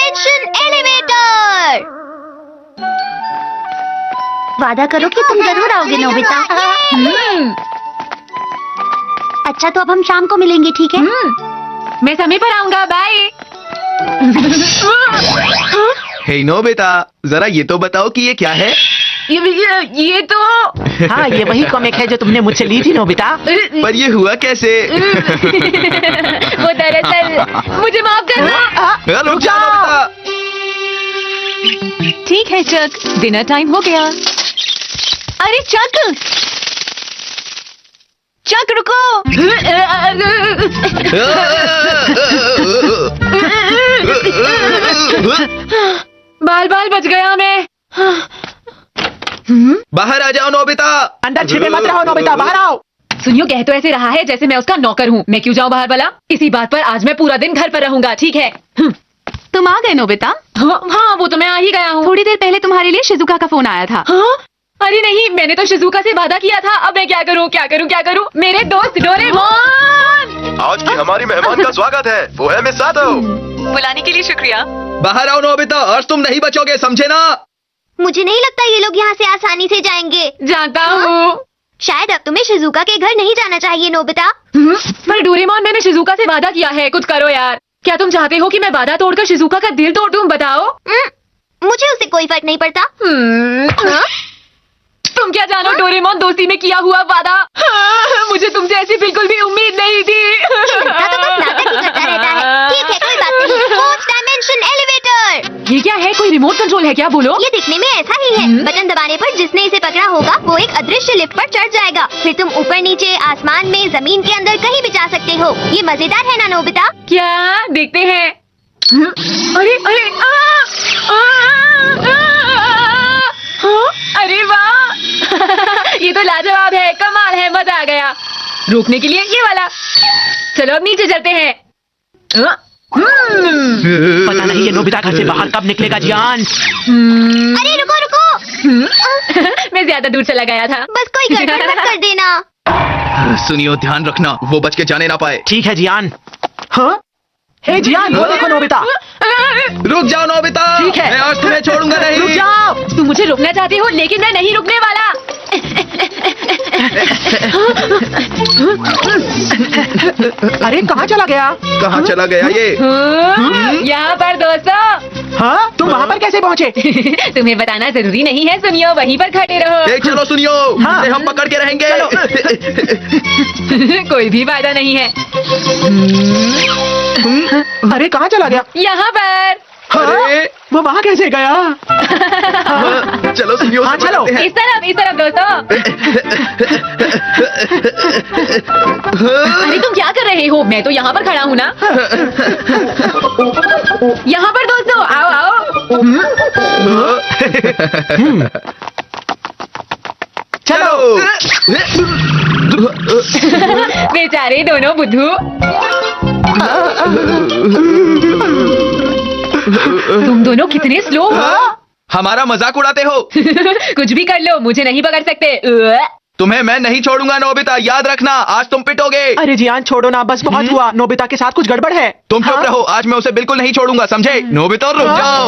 Dimension elevator. वादा करो कि तुम जरूर आओगे नोबिता। अच्छा तो अब हम शाम को मिलेंगे, ठीक है? मैं समय पर आऊंगा, बाय। हे नोबिता, जरा ये तो बताओ कि ये क्या है? ये तो हाँ, ये वही कॉमिक है जो तुमने मुझसे ली थी नोबिता। पर ये हुआ कैसे? वो दरअसल मुझे माफ करना। रुक जाओ नोबिता। ठीक है चक, डिनर टाइम हो गया। अरे चक, चक रुको। बाल बाल बच गया मैं। बाहर आ जाओ नोबिता। अंदर छिपे मत रहो नोबिता, बाहर आओ। सुनियो, कह तो ऐसे रहा है जैसे मैं उसका नौकर हूँ। मैं क्यों जाऊँ बाहर भला? इसी बात पर आज मैं पूरा दिन घर पर रहूंगा, ठीक है? तुम आ गए नोबिता? हाँ, वो तो मैं आ ही गया हूँ। थोड़ी देर पहले तुम्हारे लिए शिजुका का फोन आया था। हाँ? अरे नहीं, मैंने तो शिजुका से वादा किया था। अब मैं क्या करूँ, क्या करूँ, क्या करूँ? मेरे दोस्त डोरेमोन। आज की हमारी मेहमान का स्वागत है, वो है मिस सातो। बुलाने के लिए शुक्रिया। बाहर आओ नोबिता, आज तुम नहीं बचोगे, समझे ना? मुझे नहीं लगता ये लोग यहाँ से आसानी से जाएंगे। जानता हूँ। शायद अब तुम्हें शिजुका के घर नहीं जाना चाहिए नोबिता। पर डोरेमोन, मैंने शिजुका से वादा किया है, कुछ करो यार। क्या तुम चाहते हो कि मैं वादा तोड़कर शिजुका का दिल तोड़ दूं? बताओ। मुझे उससे कोई फर्क नहीं पड़ता। तुम क्या जानो डोरेमोन, दोस्ती में किया हुआ वादा। मुझे तुमसे ऐसी बिल्कुल भी उम्मीद नहीं थी। लड़का तो बस नाटक ही करता रहता है। ठीक है, कोई बात नहीं। Fourth dimension elevator. ये क्या है? कोई रिमोट कंट्रोल है क्या? बोलो। ये दिखने में ऐसा ही है। बटन दबाने पर जिसने इसे पकड़ा होगा वो एक अदृश्य लिफ्ट पर चढ़ जाएगा। फिर तुम ऊपर नीचे, आसमान में, जमीन के अंदर कहीं भी जा सकते हो। ये मजेदार है ना नोबिता? क्या? देखते हैं। अरे अरे अरे वाह। ये तो लाजवाब है, कमाल है, मजा आ गया। रोकने के लिए ये वाला। चलो अब नीचे चलते हैं। पता नहीं ये नोबिता घर से बाहर कब निकलेगा जियान। अरे रुको रुको। मैं ज्यादा दूर चला गया था। बस कोई गड़बड़ मत कर देना। सुनियो, ध्यान रखना वो बच के जाने ना पाए। ठीक है जियान। हाँ? हे जियान, वो देखो नोबिता। रुक जाओ नोबिता, ठीक है। मैं आज तुम्हें छोड़ूंगा नहीं। रुक जाओ। तुम मुझे रोकना चाहते हो, लेकिन मैं नहीं रुकने वाला। अरे कहाँ चला गया? कहाँ चला गया ये? यहाँ पर दोस्तों। हाँ? तुम वहाँ पर कैसे पहुँचे? तुम्हें बताना जरूरी नहीं है, सुनियो, वहीं पर खड़े रहो। ए, चलो सुनियो, हाँ। इसे हम पकड़ के रहेंगे। कोई भी फायदा नहीं है। अरे कहाँ चला गया? यहाँ पर। अरे वो वहाँ कैसे गया? चलो सुनियो, हाँ, चलो। इस तरफ दोस्तों। अरे तुम क्या कर रहे हो? मैं तो यहाँ पर खड़ा हूँ ना। यहाँ पर दोस्तों, आओ आओ। चलो। बेचारे दोनों बुद्धू। तुम दोनों कितने स्लो हो। हमारा मजाक उड़ाते हो। कुछ भी कर लो, मुझे नहीं पकड़ सकते। तुम्हें मैं नहीं छोड़ूंगा नोबिता, याद रखना, आज तुम पिटोगे। अरे जियान छोड़ो ना, बस बहुत हुआ। नोबिता के साथ कुछ गड़बड़ है। तुम चुप रहो, आज मैं उसे बिल्कुल नहीं छोड़ूंगा, समझे? नोबिता रुक जाओ।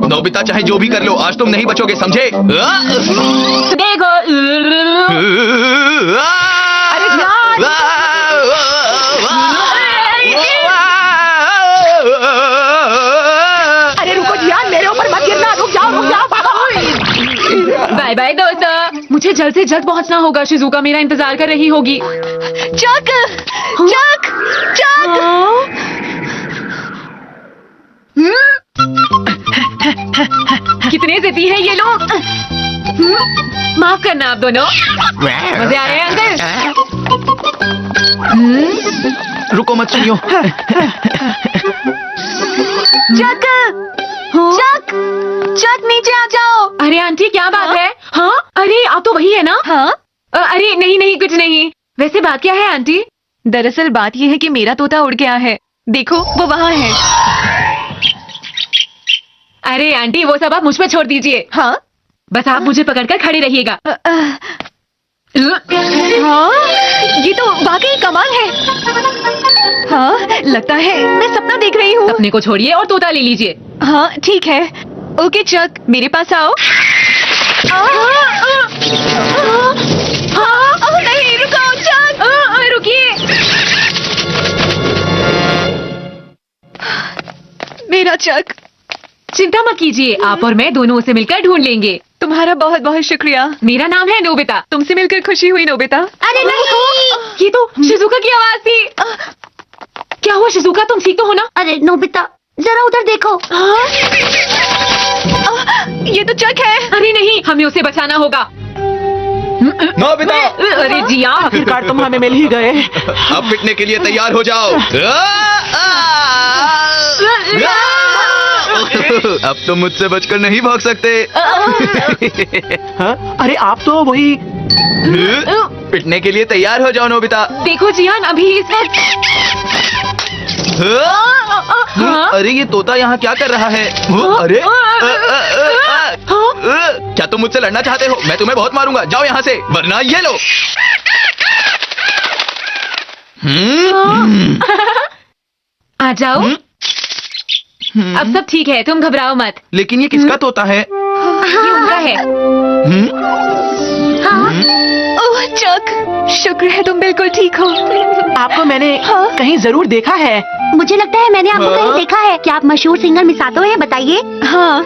नोबिता चाहे जो भी कर लो, आज तुम नहीं बचोगे, समझे? देखो। अरे जियान। अरे रुको जियान, मेरे ऊपर मत गिरना। रुक जाओ, रुक जाओ। बाय बाय दोस्तों, मुझे जल्द से जल्द पहुंचना होगा। शिजुका मेरा इंतजार कर रही होगी। चक चक चक। कितने जिद्दी हैं ये लोग। माफ करना आप दोनों। मजे आ रहे हैं अंकल। रुको मत सुनियो। चक चक चक, नीचे आ जाओ। अरे आंटी, क्या बात है? हाँ, अरे आप तो वही है ना? हाँ? अरे नहीं नहीं, कुछ नहीं। वैसे बात क्या है आंटी? दरअसल बात यह है कि मेरा तोता उड़ गया है। देखो वो वहाँ है। अरे आंटी, वो सब आप मुझ पे छोड़ दीजिए। हाँ? बस आप मुझे पकड़कर खड़े रहिएगा। हाँ, ये तो वाकई कमाल है। हाँ, लगता है मैं सपना देख रही हूँ। सपने को छोड़िए और तोता ले लीजिए। हाँ, ठीक है। ओके चक, मेरे पास आओ। नहीं, रुको चक। रुकिए। मेरा चक। चिंता मत कीजिए, आप और मैं दोनों उसे मिलकर ढूंढ लेंगे। तुम्हारा बहुत बहुत शुक्रिया। मेरा नाम है नोबिता। तुमसे मिलकर खुशी हुई नोबिता। अरे नहीं। ये तो शिजुका की आवाज थी। क्या हुआ शिजुका, तुम ठीक तो हो ना? अरे नोबिता, जरा उधर देखो। ये तो चक है। अरे नहीं, हमें उसे बचाना होगा। नोबिता, अरे जिया, आखिरकार तुम हमें मिल ही गए। अब पिटने के लिए तैयार हो जाओ। अब तो मुझसे बचकर नहीं भाग सकते। हाँ? अरे आप तो वही। पिटने के लिए तैयार हो जाओ नोबिता। देखो जियान, अभी इस वक्त। हाँ? अरे ये तोता यहाँ क्या कर रहा है? अरे क्या तुम मुझसे लड़ना चाहते हो? मैं तुम्हें बहुत मारूंगा, जाओ यहाँ से, वरना ये लो। आ जाओ। अब सब ठीक है, तुम घबराओ मत। लेकिन ये किसका तोता है? ये उनका है। ओह चक, शुक्र है तुम बिल्कुल ठीक हो। आपको मैंने कहीं जरूर देखा है। मुझे लगता है मैंने आपको हाँ? कहीं देखा है। क्या आप मशहूर सिंगर मिसातो हैं? बताइए। हाँ,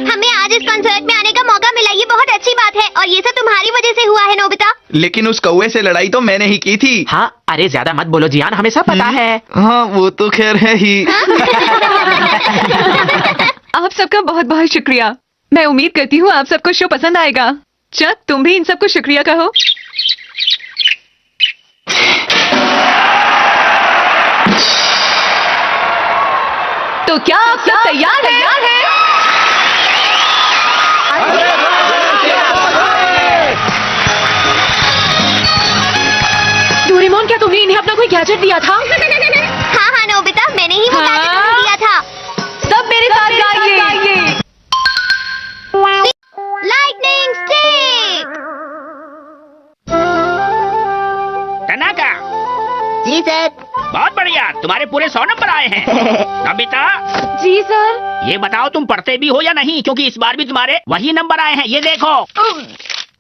हमें आज इस कंसर्ट में आने का मौका मिला, ये बहुत अच्छी बात है। और ये सब तुम्हारी वजह से हुआ है नोबिता। लेकिन उस कौवे से लड़ाई तो मैंने ही की थी। हाँ, अरे ज्यादा मत बोलो जियान, हमें सब पता है। हाँ, वो तो खैर है ही। आप सबका बहुत बहुत शुक्रिया। मैं उम्मीद करती हूँ आप सबको शो पसंद आएगा। चक, तुम भी इन सबको शुक्रिया कहो। तो क्या आप सब तैयार हैं? डोरेमोन, क्या तुमने इन्हें अपना कोई गैजेट दिया था? हाँ हाँ नोबिता, मैंने ही वो हाँ? gadget तुम्हें दिया था। सब मेरे साथ गाइए। Lightning stick. तनाका, जी सर। बहुत बढ़िया, तुम्हारे पूरे 100 नंबर आए हैं। नोबिता, जी सर। ये बताओ तुम पढ़ते भी हो या नहीं, क्योंकि इस बार भी तुम्हारे वही नंबर आए हैं, ये देखो।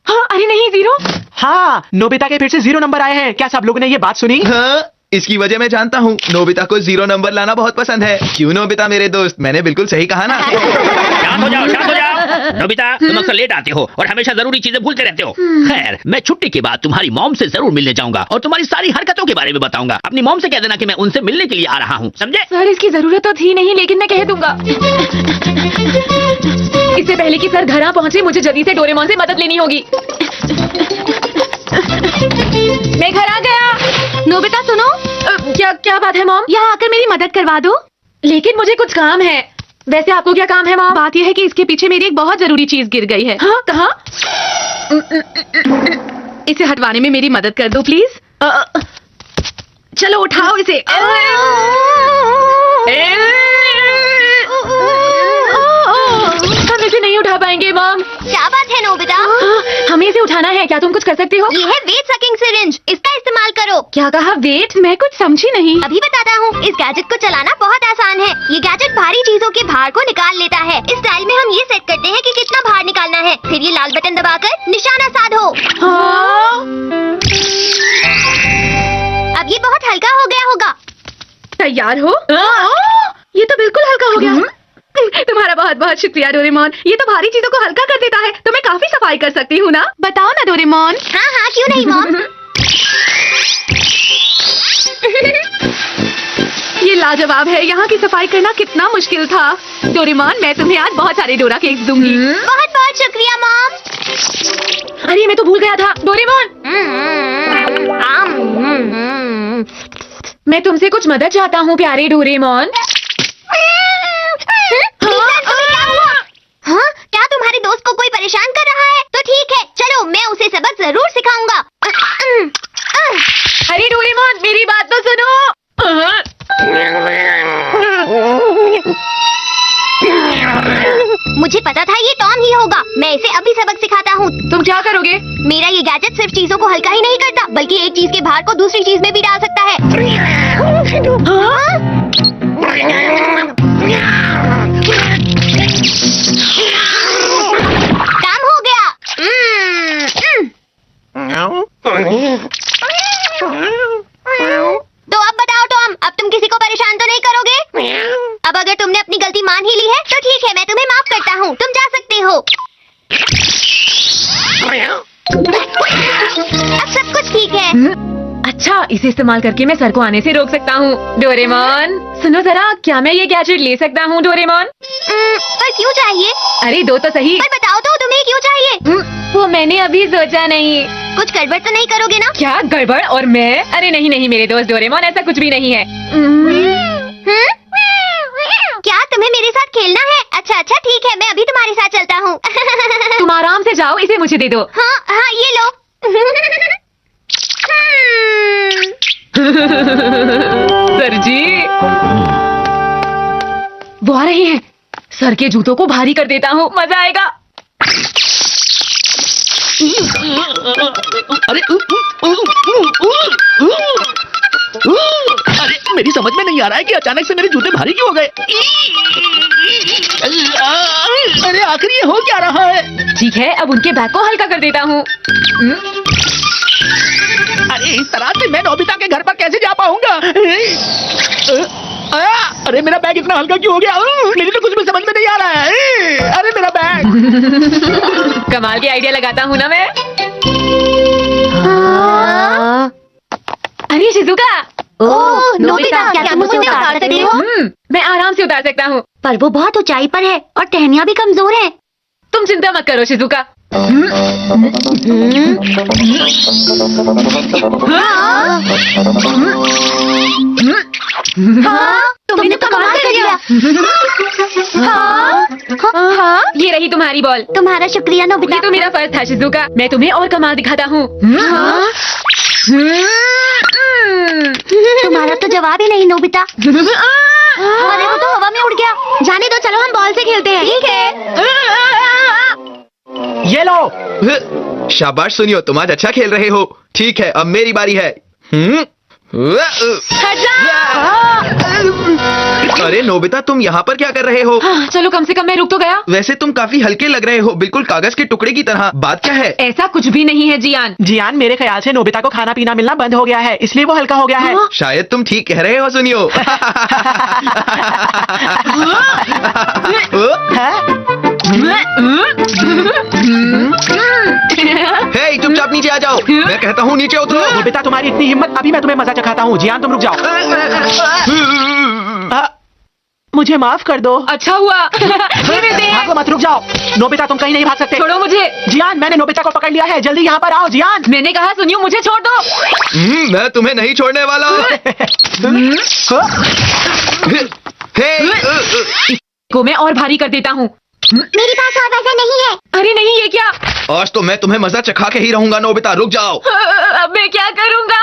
हाँ, अरे नहीं, 0। हाँ, नोबिता के फिर से 0 नंबर आए हैं। क्या सब लोगों ने ये बात सुनी? हाँ, इसकी वजह मैं जानता हूँ। नोबिता को 0 नंबर लाना बहुत पसंद है। क्यों नोबिता मेरे दोस्त, मैंने बिल्कुल सही कहा ना? शांत हो जाओ, शांत हो जाओ। नोबिता, तुम अक्सर लेट आते हो और हमेशा जरूरी चीजें भूलते रहते हो। खैर, मैं छुट्टी के बाद तुम्हारी मॉम से जरूर मिलने जाऊंगा और तुम्हारी सारी हरकतों के बारे में बताऊंगा। अपनी मॉम से कह देना कि मैं उनसे मिलने के लिए आ रहा हूँ, समझे? सर, इसकी जरूरत तो थी नहीं, लेकिन मैं कह दूंगा। इससे पहले कि सर घर आ पहुंचे, मुझे जल्दी से डोरेमोन से मदद लेनी होगी। मैं घर आ गया। नोबिता सुनो, क्या बात है मॉम? यहाँ आकर मेरी मदद करवा दो। लेकिन मुझे कुछ काम है। वैसे आपको क्या काम है मॉम? बात यह है कि इसके पीछे मेरी एक बहुत जरूरी चीज गिर गई है। हाँ, कहाँ? इसे हटवाने में मेरी मदद कर दो प्लीज। चलो उठाओ इसे। हम इसे नहीं उठा पाएंगे मॉम। क्या बात है नोबिता? हमें इसे उठाना है, क्या तुम कुछ कर सकती हो? ये है वेट सकिंग सिरिंज, इसका इस्तेमाल करो। क्या कहा? वेट? मैं कुछ समझी नहीं। अभी बताता हूँ। इस गैजेट को चलाना बहुत आसान है। ये गैजेट भारी चीजों के भार को निकाल लेता है। इस स्टाइल में हम ये सेट करते हैं कि कितना भार निकालना है। फिर ये लाल बटन दबाकर निशाना साधो। अब ये बहुत हल्का हो गया होगा। तैयार हो? ये तो बिल्कुल हल्का हो गया। तुम्हारा बहुत बहुत शुक्रिया डोरेमोन। ये तो भारी चीजों को हल्का कर देता है, तो मैं काफी सफाई कर सकती हूँ ना? बताओ ना डोरेमोन। हाँ हाँ, क्यों नहीं मॉम। ये लाजवाब है। यहाँ की सफाई करना कितना मुश्किल था। डोरेमोन, मैं तुम्हें आज बहुत सारे डोरा केक्स दूंगी। बहुत बहुत शुक्रिया मॉम। अरे मैं तो भूल गया था। डोरेमोन, मैं तुमसे कुछ मदद चाहता हूँ प्यारे डोरेमोन। हाँ, क्या तुम्हारे दोस्त को कोई परेशान कर रहा है? तो ठीक है, चलो मैं उसे सबक जरूर सिखाऊंगा। अरे डोरेमोन, मेरी बात तो सुनो। इसे अभी सबक सिखाता हूँ। तुम क्या करोगे? मेरा ये गैजेट सिर्फ चीजों को हल्का ही नहीं करता, बल्कि एक चीज के भार को दूसरी चीज में भी डाल सकता है। काम हो गया। तो अब बताओ टॉम, अब तुम किसी को परेशान तो नहीं करोगे? अब अगर तुमने अपनी गलती मान ही ली है तो ठीक है, मैं तुम्हें माफ करता हूँ, तुम जा सकते हो। अब सब कुछ ठीक है। अच्छा, इसे इस्तेमाल करके मैं सर को आने से रोक सकता हूँ। डोरेमोन सुनो जरा, क्या मैं ये गैजेट ले सकता हूँ डोरेमोन? पर क्यों चाहिए? अरे दो तो सही। पर बताओ तो, तुम्हें क्यों चाहिए? वो मैंने अभी सोचा नहीं। कुछ गड़बड़ तो नहीं करोगे ना? क्या गड़बड़? और मैं? अरे नहीं नहीं मेरे दोस्त डोरेमोन, ऐसा कुछ भी नहीं है। क्या तुम्हें मेरे साथ खेलना है? अच्छा अच्छा ठीक है, मैं अभी तुम्हारे साथ चलता हूँ। तुम आराम से जाओ, इसे मुझे दे दो। हाँ हाँ ये लो। सर जी, वो आ रही हैं। सर के जूतों को भारी कर देता हूँ, मजा आएगा। अरे अरे मेरी समझ में नहीं आ रहा है कि अचानक से मेरे जूते भारी क्यों हो गए। अरे आखिर ये हो क्या रहा है? ठीक है, अब उनके बैग को हल्का कर देता हूँ। अरे इस तरह से मैं नोबिता के घर पर कैसे जा पाऊंगा? अरे मेरा बैग इतना हल्का क्यों हो गया? मेरी तो कुछ भी समझ में नहीं आ रहा है। अरे मेरा बैग। कमाल की आइडिया लगाता हूँ ना मैं। अरे शिजुका। ओह नोबिता, क्या तुम उसे उतार सकते हो? मैं आराम से उतार सकता हूँ। पर वो बहुत ऊंचाई पर है और टहनियाँ भी कमजोर है। तुम चिंता मत करो शिजुका। तुमने तो कमाल कर दिया। हाँ, ये रही तुम्हारी बॉल। तुम्हारा शुक्रिया नोबिता। ये तो मेरा फर्ज था शिजुका। मैं तुम्हें और कमाल दिखाता हूँ। तुम्हारा तो जवाब ही नहीं नोबिता। अरे वो तो हवा में उड़ गया। जाने दो, चलो हम बॉल से खेलते हैं। ठीक है। ये लो। शाबाश सुनियो, तुम आज अच्छा खेल रहे हो। ठीक है, अब मेरी बारी है। अरे नोबिता, तुम यहाँ पर क्या कर रहे हो? चलो कम से कम मैं रुक तो गया। वैसे तुम काफी हल्के लग रहे हो, बिल्कुल कागज के टुकड़े की तरह। बात क्या है? ऐसा कुछ भी नहीं है जियान। जियान, मेरे ख्याल से नोबिता को खाना पीना मिलना बंद हो गया है, इसलिए वो हल्का हो गया है। शायद तुम ठीक कह रहे हो सुनियो। हे, चुपचाप नीचे आ जाओ। मैं कहता हूँ नीचे उतरो। नोबिता, तुम्हारी इतनी हिम्मत, अभी मैं तुम्हें मजा चखाता हूँ। जियान, तुम रुक जाओ। मुझे माफ कर दो। अच्छा हुआ। ये दे दे। भागो मत, रुक जाओ। नोबिता, तुम कहीं नहीं भाग सकते। छोड़ो मुझे। जियान, मैंने नोबिता को पकड़ लिया है, जल्दी यहाँ पर आओ। जियान, मैंने कहा सुनियो, मुझे छोड़ दो। मैं तुम्हें नहीं छोड़ने वाला। को मैं और भारी कर देता हूँ। मेरे पास और वजन नहीं है। अरे नहीं, ये क्या? आज तो मैं तुम्हें मजा चखा के ही रहूंगा नोबिता, रुक जाओ। अब मैं क्या करूँगा?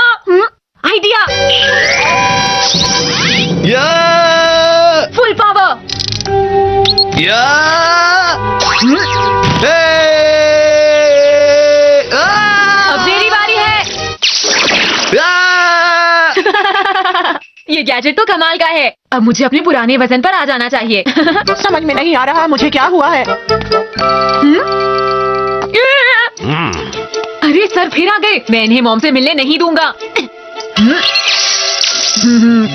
आइडिया। या फुल पावर। या अब मेरी बारी है। ये गैजेट तो कमाल का है। अब मुझे अपने पुराने वजन पर आ जाना चाहिए। समझ में नहीं आ रहा मुझे क्या हुआ है। अरे सर फिर आ गए। मैं इन्हें मॉम से मिलने नहीं दूंगा।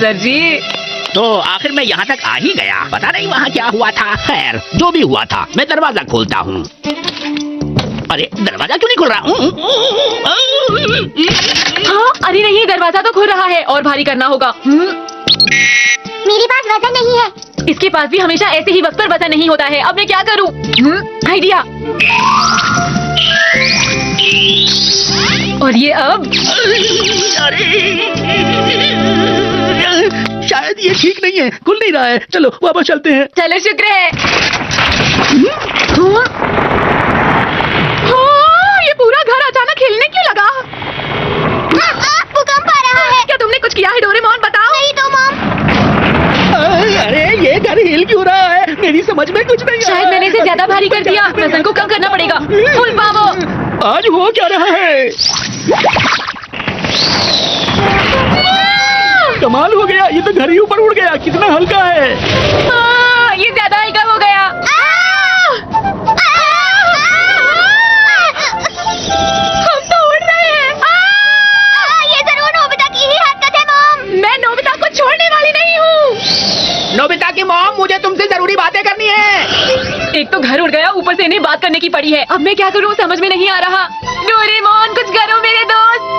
सर जी। तो आखिर मैं यहाँ तक आ ही गया। पता नहीं वहाँ क्या हुआ था। खैर जो भी हुआ था, मैं दरवाजा खोलता हूँ। अरे दरवाजा क्यों नहीं खुल रहा? हाँ, अरे नहीं, दरवाजा तो खुल रहा है और भारी करना होगा। मेरे पास वजन नहीं है। इसके पास भी हमेशा ऐसे ही वक्त पर वजन नहीं होता है। अब मैं क्या करूँ? आइडिया। और ये अब शायद ये ठीक नहीं है, खुल नहीं रहा है। चलो वापस चलते हैं। चलो शुक्र है। ये पूरा घर अचानक हिलने क्यों लगा? भूकंप आ रहा है। क्या तुमने कुछ किया है डोरेमोन? बताओ। नहीं तो मॉम। अरे ये घर हिल क्यों रहा है? मेरी समझ में कुछ नहीं आ रहा शायद मैंने इसे ज्यादा भारी कर दिया, वजन को कम करना पड़ेगा। Full power. आज हो क्या रहा है? कमाल हो गया, ये तो घर ही ऊपर उड़ गया। कितना हल्का है। ये ज्यादा हल्का हो गया। हम तो उड़ रहे हैं। ये जरूर नोबिता की ही हरकत है मॉम। मैं नोबिता को छोड़ने वाली नहीं हूँ। नोबिता की मॉम, मुझे तुमसे जरूरी बातें करनी है। एक तो घर उड़ गया, ऊपर से इन्हें बात करने की पड़ी है। अब मैं क्या करूँ समझ में नहीं आ रहा। डोरेमोन कुछ करो मेरे दोस्त।